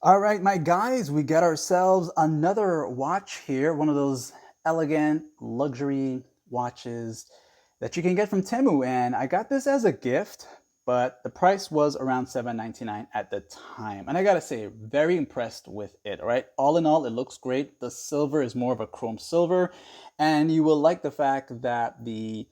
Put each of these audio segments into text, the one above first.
All right, my guys, we got ourselves another watch here, one of those elegant luxury watches that you can get from Temu. And I got this as a gift, but the price was around $7.99 at the time. And I gotta say, very impressed with it, all right? All in all, it looks great. The silver is more of a chrome silver, and you will like the fact that the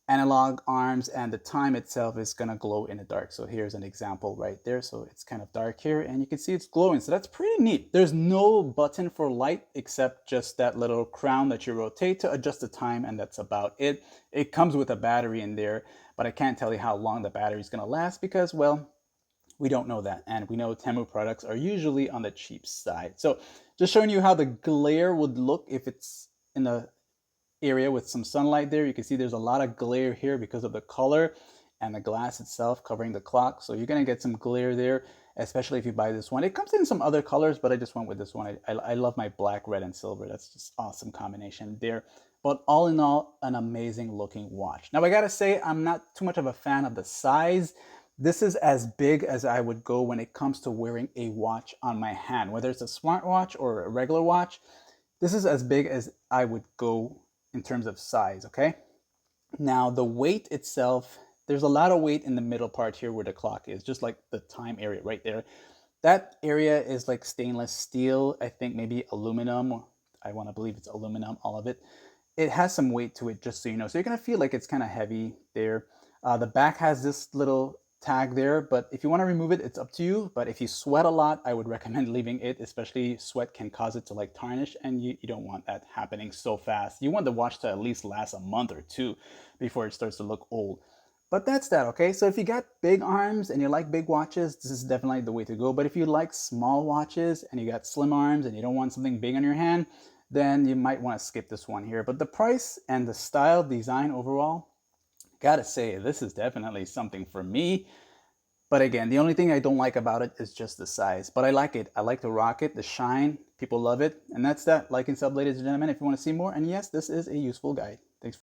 analog arms and the time itself is going to glow in the dark. So here's an example right there. So it's kind of dark here and you can see it's glowing. So that's pretty neat. There's no button for light except just that little crown that you rotate to adjust the time, and that's about it. It comes with a battery in there, but I can't tell you how long the battery is going to last because, well, we don't know that. And we know Temu products are usually on the cheap side. So just showing you how the glare would look if it's in the area with some sunlight there. You can see there's a lot of glare here because of the color and the glass itself covering the clock. So you're going to get some glare there, especially if you buy this one. It comes in some other colors, but I just went with this one. I love my black, red, and silver. That's just awesome combination there. But all in all, an amazing looking watch. Now I gotta say, I'm not too much of a fan of the size. This is as big as I would go when it comes to wearing a watch on my hand, whether it's a smartwatch or a regular watch. This is as big as I would go in terms of size, okay? Now, the weight itself, there's a lot of weight in the middle part here where the clock is, just like the time area right there. That area is like stainless steel, I think maybe aluminum. I want to believe it's aluminum, all of it. It has some weight to it, just so you know. So you're going to feel like it's kind of heavy there. The back has this little tag there, but if you want to remove it, it's up to you. But if you sweat a lot, I would recommend leaving it, especially sweat can cause it to like tarnish, and you don't want that happening so fast. You want the watch to at least last a month or two before it starts to look old. But that's that, okay? So if you got big arms and you like big watches, this is definitely the way to go. But if you like small watches and you got slim arms and you don't want something big on your hand, then you might want to skip this one here. But the price and the style design overall, gotta say, this is definitely something for me. But again, the only thing I don't like about it is just the size. But I like it. I like the rocket, the shine. People love it. And that's that. Like and sub, ladies and gentlemen, if you want to see more. And yes, this is a useful guide.